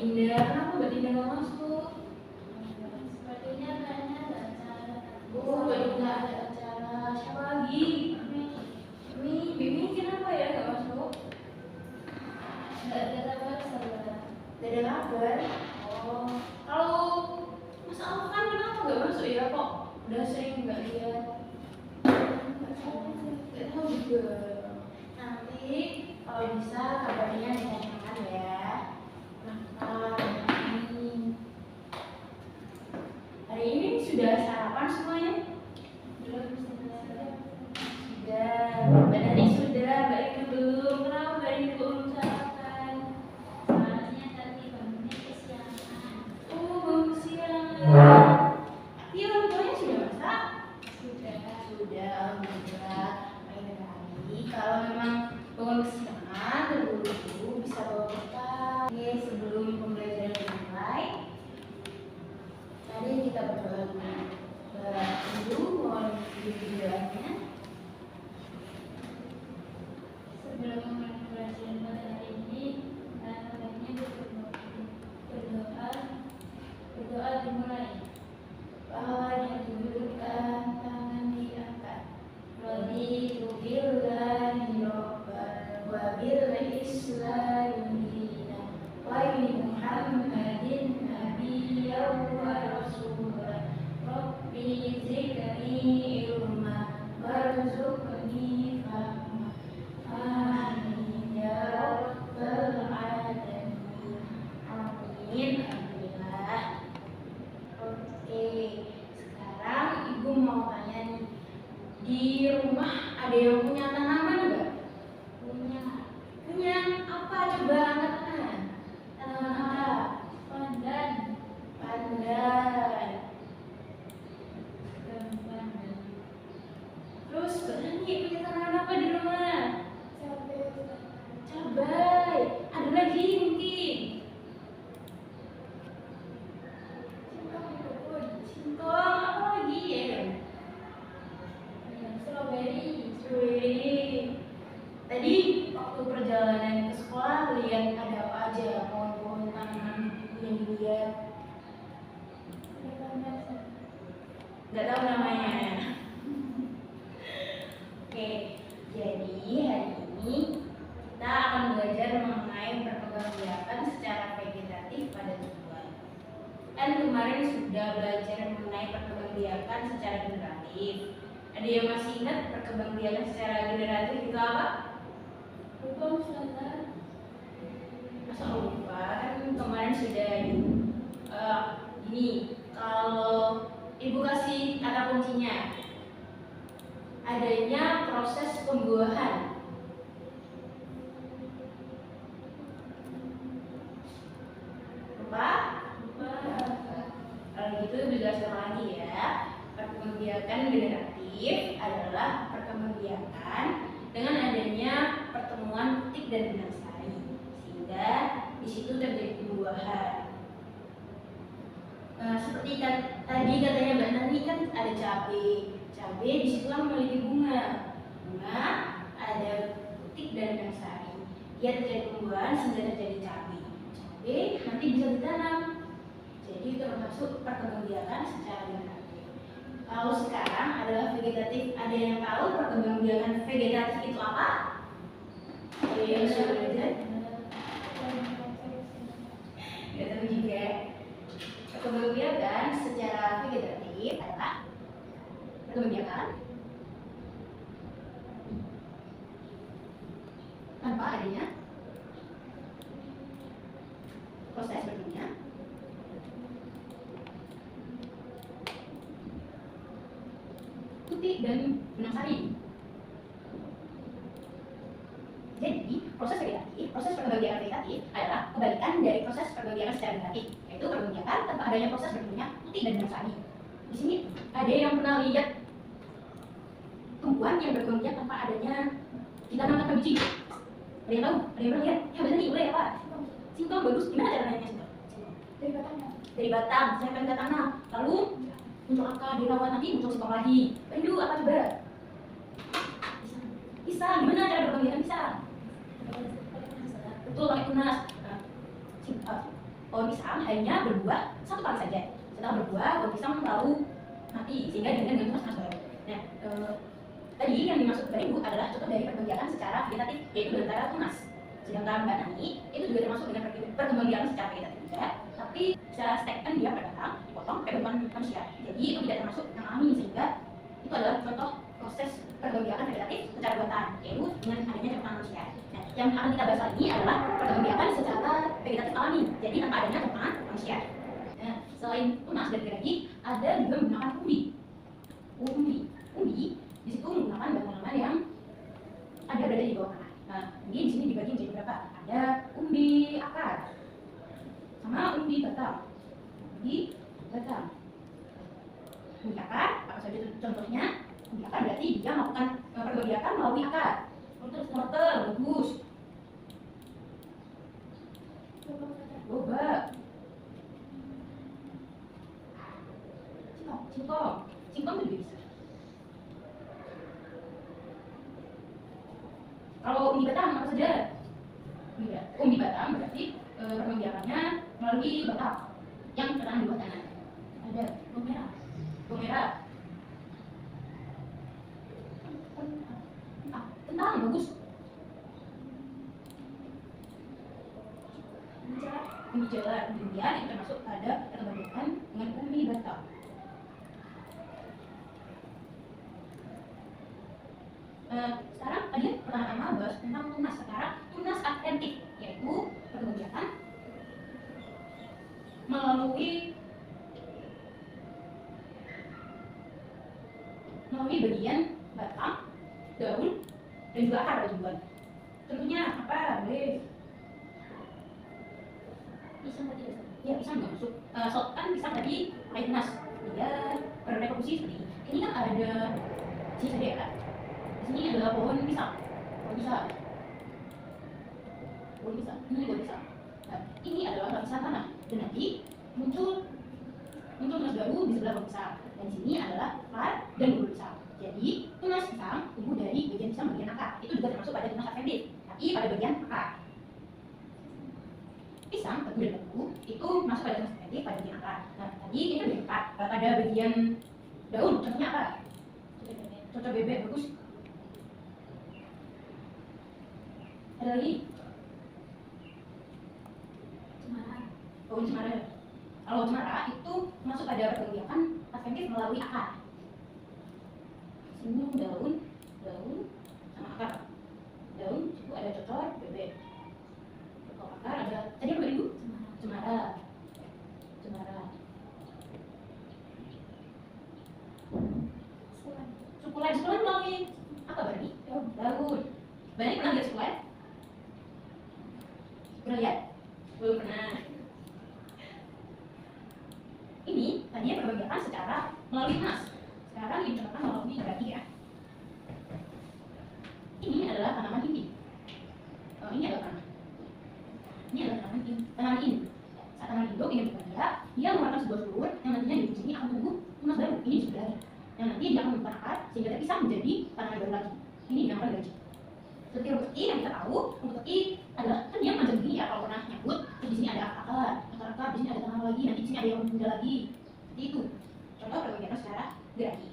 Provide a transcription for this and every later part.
Dinda. Kenapa Mbak Dinda nggak masuk? Sepertinya kayaknya ada acara. Oh, Mbak Dinda ada acara. Siapa lagi? Bimi kenapa ya nggak masuk? Nggak ada kabar saudara. Nggak ada kabar. Oh, kalau Mas Alvan kenapa nggak masuk ya kok? Udah sering nggak lihat. Nggak tahu juga. Nanti kalau bisa kabarnya ditanyakan ya. Hari ini sudah sarapan semuanya? Belum saudara. Sudah. Mbak Nani sudah, Mbak Ina belum. Kenapa Mbak Ina belum sarapan? Soalnya tadi bangunnya kesiangan. Oh, belum siang. Tapi orang tuanya sudah masak? Sudah. Sudah, alhamdulillah. Lain kali kalau memang bangun kesiangan terburu-buru bisa bawa bekal. Oke, sebelum pembelajaran dimulai, tadi kita berdoa dulu. Mohon doanya. Sebelum memulai pelajaran pada hari ini, baiknya berdoa dimulai. Pahala didudukkan, tangan diangkat. Raditu billahi robban wa bil islami dinan wa bi Muhammadin nabiyyan wa rasulan. Rabbi zidni ilma warzuqni fahma. Amin ya rabbal alamin. Amin. Alhamdulillah. Oke, sekarang Ibu mau tanya nih, di rumah ada yang punya tanaman nggak? Punya Punya apa? Coba angkat tangan. Tanaman apa? pandan. Pandan. Pandan. Terus Mbak Nani punya tanaman apa di rumah? Cabai. Cabai. Ada lagi mungkin? Singkong. Apa lagi ya? Strawberry. Strawberry. Tadi waktu perjalanan ke sekolah lihat ada apa aja pohon-pohon tanaman yang dilihat? Nggak tahu namanya. Oke, jadi hari ini kita akan belajar mengenai perkembangbiakan secara vegetatif pada tumbuhan. Kan kemarin sudah belajar mengenai perkembangbiakan secara generatif. Ada yang masih ingat perkembangbiakan secara generatif itu apa? Lupa saudara. Masa lupa, kan kemarin sudah ini kalau Ibu kasih kata kuncinya, adanya proses pembuahan. Lupa? Kalau gitu dijelaskan lagi ya. Perkembangbiakan generatif adalah perkembangbiakan dengan adanya pertemuan putik dan benang sari, sehingga di situ terjadi pembuahan. Nah, seperti tadi katanya Mbak Nani kan ada cabai. Cabai di situ kan memiliki bunga. Bunga ada putik dan benang sari. Dia terjadi pembuahan sehingga terjadi cabai. Cabai nanti bisa ditanam. Jadi itu termasuk perkembangbiakan secara generatif. Kalau sekarang adalah vegetatif. Ada yang tahu perkembangbiakan vegetatif itu apa? Ada yang sudah belajar? Tidak tahu juga. Perkembangbiakan secara vegetatif adalah perkembangbiakan tanpa adanya proses berikutnya putik dan benang sari. Jadi proses perkembangbiakan vegetatif adalah kebalikan dari proses perkembangbiakan secara generatif, yaitu perkembangbiakan tanpa adanya proses berikutnya putik dan benang sari. Di sini ada yang pernah lihat tumbuhan yang berkembang biak tanpa adanya ditanam tanpa biji? Ada yang tahu? Ada yang pernah lihat? Ya benar nih, boleh apa? Singkong bagus. Gimana cara nanamnya singkong? Dari batang, saya akan kita tanam. Lalu muncul akar, dirawat, nanti muncul singkong lagi. Rindu apa coba? Pisang. Gimana cara berkembang biakan pisang? Betul, pakai tunas. pohon pisang hanya berbuah satu kali saja. Setelah berbuah, pohon pisang lalu mati sehingga dengan tunas baru. Nah, tadi yang dimaksud Bapak Ibu adalah contoh dari perkembangbiakan secara vegetatif, yaitu antara tunas. Sedangkan Mbak Nani itu juga termasuk dengan perkembangbiakan secara vegetatif juga, tapi secara stek kan dia berbatang, dipotong kayak beban manusia. Jadi itu tidak termasuk yang alami, sehingga itu adalah contoh proses perkembangbiakan vegetatif secara buatan, yaitu dengan adanya ciptaan manusia. Nah, yang akan kita bahas lagi adalah perkembangbiakan secara vegetatif alami, jadi tanpa adanya ciptaan manusia. Nah, selain tunas dan gergaji, ada juga menggunakan umbi. Umbi di situ menggunakan bahan-bahan yang ada berada di bawah tanah. Nah, ini di sini dibagi menjadi beberapa. Ada umbi akar, sama umbi batang. Umbi batang. Umbi akar, apa saja contohnya? Umbi akar berarti dia melakukan perkembangbiakan melalui akar. Wortel, bagus. Boba. Singkong juga bisa. Kalau umbi batang apa saja? Umbi batang berarti perkembangbiakannya melalui batang yang tertanam di bawah tanah. Ada bawang merah. Kentang bagus. Umbi jalar, kemudian itu termasuk pada perkembangbiakan dengan umbi batang. Sekarang tadi pertama bahas tentang tunas. Sekarang tunas adventif, yaitu perkembangbiakan melalui bagian batang, daun, dan juga akar pada tumbuhan. Contohnya apa? Boleh pisang tadi ya? Ya, pisang juga masuk. Kan pisang tadi pakai tunas, dia bereproduksi seperti ini. Ini kan ada sini saja ya. Di sini adalah pohon pisang. Ini juga pisang. Nah, ini adalah lapisan tanah, dan nanti muncul tunas baru di sebelah pohon pisang. Dan sini adalah akar dan bulu pisang. Jadi tunas pisang tumbuh dari bagian pisang bagian akar. Itu juga termasuk pada tunas adventif, tapi pada bagian akar. Pisang, tebu dan bambu itu masuk pada tunas adventif pada bagian akar. Nah, tadi ini bagian akar. Pada bagian daun, contohnya apa? Cocok bebek, bagus. Ada lagi? Cemara. Kalau cemara itu masuk pada perkembangbiakan adventif melalui akar. Sini daun sama akar. Daun itu ada cocor bebek. Kalau akar ada tadi apa Ibu? Cemara. Sukulen melalui apa berarti? Daun. Banyak pernah lihat sukulen? Pernah lihat? Belum pernah. Ini tadinya perkembangbiakan secara melalui tunas. Sekarang dicontohkan melalui gergaji ya. Ini adalah tanaman inti. Ini adalah tanaman inti. Saat tanaman induk ini berkembang, dia mengeluarkan sebuah telur yang nantinya di sini akan tumbuh tunas baru. Ini disebut lagi. Yang nanti dia akan membentuk akar sehingga terpisah menjadi tanaman baru lagi. Ini dinamakan gergaji. Seperti rumput yang kita tahu, rumput adalah kan dia panjang begini ya kalau pernah nyabut. Terus di sini ada akar, di sini ada tanaman lagi, nanti di sini ada yang muda lagi. Seperti itu. Contoh perkembangbiakan secara gergaji.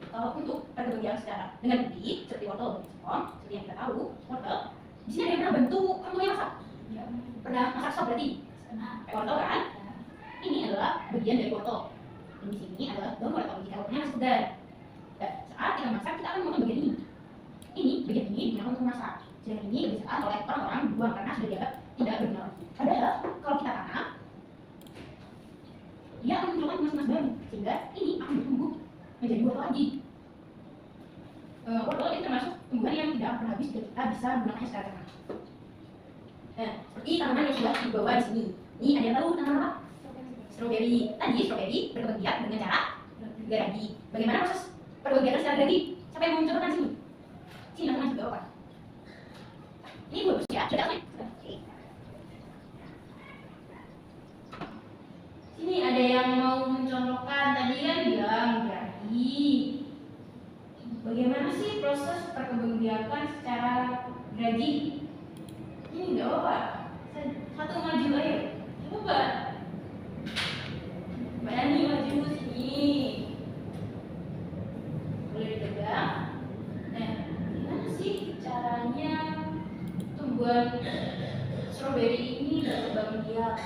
Kalau untuk perkembangbiakan secara dengan biji seperti wortel dan singkong, seperti yang kita tahu, wortel di sini ada yang pernah bentuk kamu yang masak. Pernah masak sop berarti? Wortel kan? Ini adalah bagian dari wortel. Dan di sini adalah daun wortel jika wortelnya masih segar. Dan saat kita masak kita akan memotong bagian ini. Bagian ini digunakan untuk masak. Sedangkan ini kebiasaan oleh orang-orang buang karena sudah dianggap tidak berguna lagi. Padahal kalau kita tanam, dia akan menunjukkan tunas-tunas baru, sehingga ini akan bertumbuh menjadi wortel lagi. Wortel ini termasuk tumbuhan yang tidak akan habis jika kita bisa menggunakannya secara terang. Nah, seperti tanaman yang sudah dibawa di sini. Ini ada yang tahu tanaman apa? Stroberi. Tadi stroberi berkembang dengan cara gergaji. Bagaimana proses perkembangbiakan secara gergaji? Siapa yang mau mencontohkan sini? Sini teman-teman juga apa? Ini bagus ya, sudah kan? Sini ada yang mau mencontohkan, tadi kan bilang gergaji. Bagaimana sih proses perkembangbiakan secara gergaji? Ini enggak apa-apa. Satu maju ayo. Coba. Mbak Nani maju sini. Boleh dipegang. Nah, gimana sih caranya tumbuhan strawberry ini berkembang biak?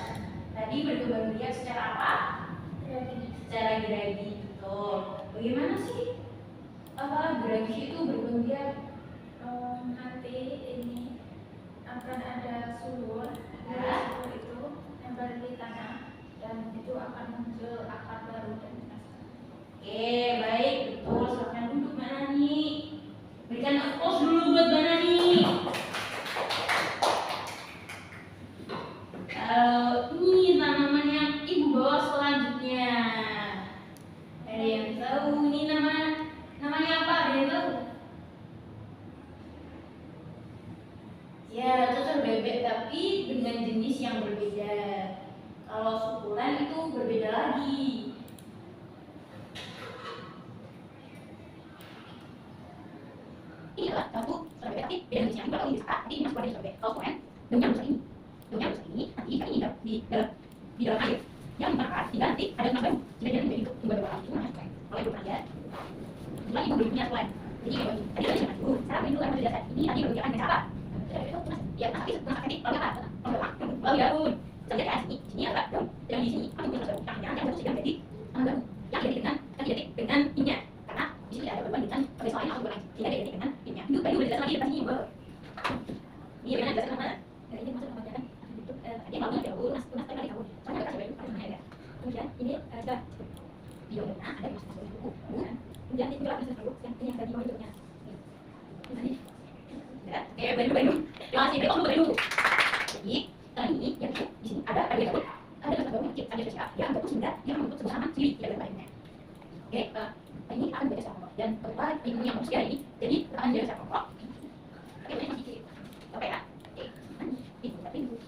Tadi berkembang biak secara apa? Secara geragi. Betul. Bagaimana sih geragi itu berkembang biak? Nanti ini akan ada sulur, sulur itu nempel di tanah dan itu akan muncul akar baru dan Oke, baik, betul. Silakan duduk Mbak Nani. Berikan applause dulu buat Mbak Nani. Ini tanaman yang ibu bawa selanjutnya. Ada yang tahu ini namanya apa? Ada yang tahu? Ya, cocok bebek tapi dengan jenis yang berbeda. Kalau sukulen itu berbeda lagi. Ini adalah satu bebek tapi beda jenisnya. Ini kalau ini disaka, tapi ini masuk pada bebek. Kalau sukulen, daunnya besar ini. Daunnya besar ini, nanti ikan ini di dalam air. Yang dimakan, tinggal nanti ada kena baru. Jika dia menjadi itu tumbuh dalam itu namanya sukulen. Kalau ibu pernah lihat, itulah ibu belum punya sukulen. Jadi ibu tadi kita cerita dulu. Sekarang ini dulu yang menjelaskan. Ini tadi ibu akan siapa? Ya, tapi lalu apa? Lalu daun. Saya lihat sini ada daun. Yang di sini aku punya daun. Jangan satu sih jadi daun. Yang identik dengan ininya. Karena di sini ada beban dengan pada soalnya aku bilang tidak identik dengan ininya. Itu baru belajar lagi depan sini, Bu. Ini bagaimana jelaskan mana? Ini masuk ke bagian dia mau nggak tahu mas tadi kamu soalnya kasih baru kasih ya. Kemudian ini sudah video ada masuk buku. Kemudian ini juga bisa tahu yang tadi mau bentuknya. Ini baru. Yang masih belum baru. Jadi tadi yang di sini ada daun, ada daun kecil, ada spesial yang bentuk sehingga yang membentuk sebuah tanaman sendiri tidak lainnya. Oke, ini akan berbeda secara pokok dan berupa ini yang bagus sekali. Jadi akan jadi secara pokok. Oke, ini masih kiri. Oke ya. Oke, ini tapi dulu.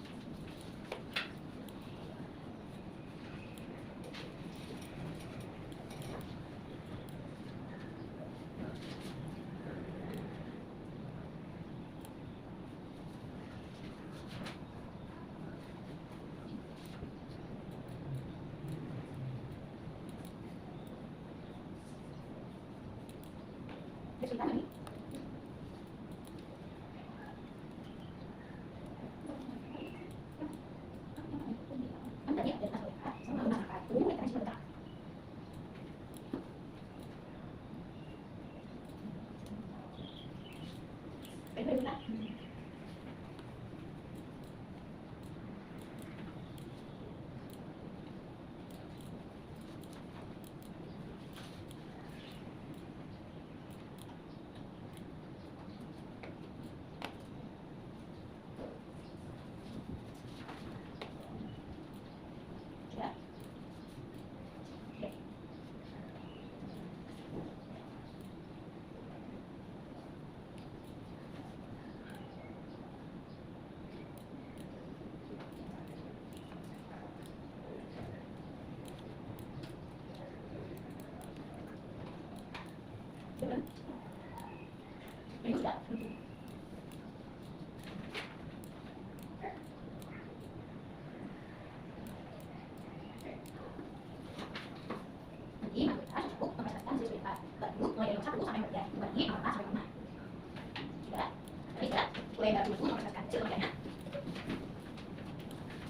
Cerita nih. Anda lihat dan tahu ya, sama menggunakan dulu mereka sudah tahu. Baik. Ini sudah. Jadi kita cukup memperhatikan sesuai baru mulai dari 1 sampai 3. Ini apa sampai mana? Kita mulai dari 1 memperhatikan sesuainya.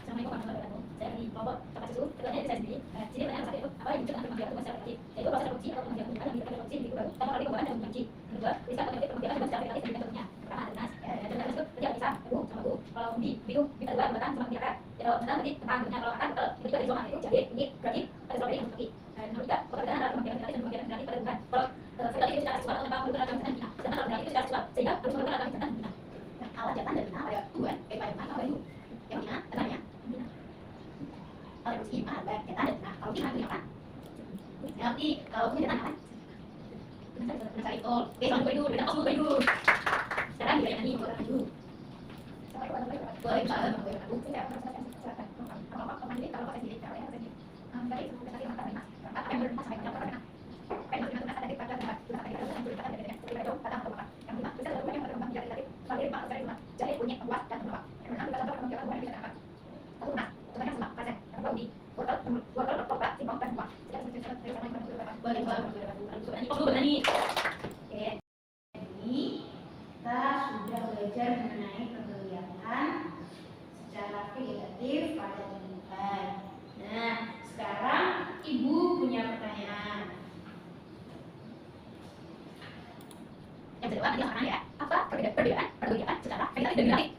Assalamualaikum warahmatullahi wabarakatuh. Saya di kelompok tempat susu. Ketuanya saya sendiri. Sini pertanyaan satu itu apa yang dimaksud dengan pemanggilan tugas secara aktif? Yaitu proses produksi atau pemanggilan tugas yang dilakukan produksi di baru tanpa melalui pembuatan dan kunci. Kedua, bisa mengikuti pemanggilan tugas secara aktif dan bentuknya. Pertama, ada nas itu tidak bisa bu sama bu. Kalau di biru kita dua pembuatan sama pendidikan. Kalau tentang tadi tentang bentuknya kalau akan itu juga di zona itu jadi ini berarti ada strawberry yang memiliki. Nomor 3, pekerjaan adalah pemanggilan gratis dan pemanggilan gratis pada bukan. Kalau sekali itu secara seksual atau tanpa menggunakan kata bina. Sedangkan kalau gratis itu secara seksual sehingga harus menggunakan kata bina. Awal jatan dan bina pada tujuan pada apa baru. Yang mana katanya bina. Kalau produksi ada jatan dan bina. Kalau bina punya apa? Nanti kalau punya jatan apa? Mencari tol. Oke, selamat dulu. Beda dulu dulu. Sekarang kita nyanyi mau dulu. Boleh bisa kalau jadi punya kuat dan bisa jawab nanti langsung ya. Apa perbedaan pergaulan secara vegetatif dan dinamik?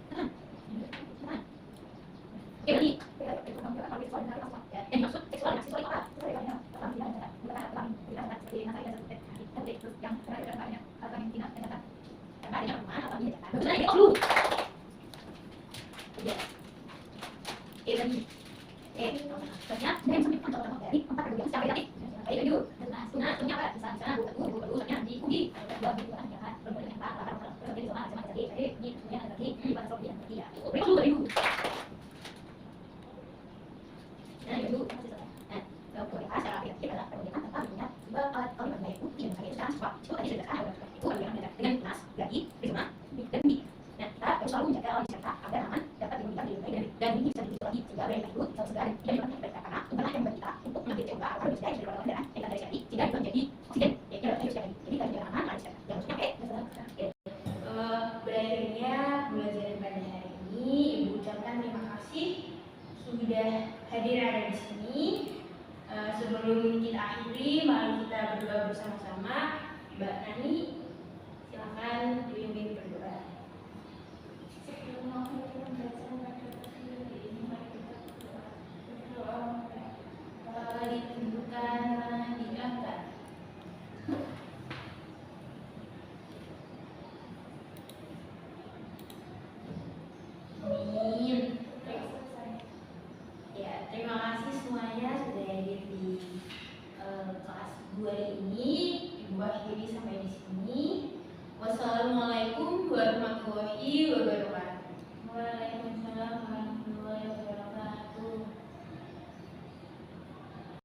Oke, berarti yang dimaksud seksual itu apa? Sebenarnya ini dulu. Sebenarnya dari contoh dari empat pergaulan secara vegetatif. Baik, itu. Nah, sebenarnya apa? Misalnya bukan di kugi, dua pergaulan yang kan, pergaulan yang apa? Jadi sama tadi, ini yang tadi di bahasa Soviet tadi ya. Itu dulu dari dulu. Nah, itu nah, kalau kualitas secara vegetatif adalah perbedaan tanpa melihat alat pembaik itu yang pakai sekarang cepat. Itu tadi sudah ada itu perbedaan dengan tunas, gaji, rizoma, dan bi. Nah, kita harus selalu menjaga alat wisata agar aman dapat digunakan dengan baik dan ini bisa dihitung lagi sehingga mereka itu tidak segera tidak dilakukan mereka karena itulah yang membuat kita untuk mengambil CO2 atau karbon dioksida dari kendaraan yang dari sekali sehingga itu menjadi oksigen yang kita harus sekali. Jadi kita jangan aman alat wisata yang harusnya berakhirnya pembelajaran pada hari ini Ibu ucapkan terima kasih sudah hadir ada di sini. Sebelum kita akhiri, mari kita berdoa bersama-sama. Mbak Nani, silakan dipimpin berdoa. Sebelum pembelajaran pada hari ini, mari kita berdoa. Ditentukan diangkat. Amin. Ya, terima kasih semuanya sudah hadir di kelas 2 ini. Ibu akhiri sampai di sini. Wassalamualaikum warahmatullahi wabarakatuh.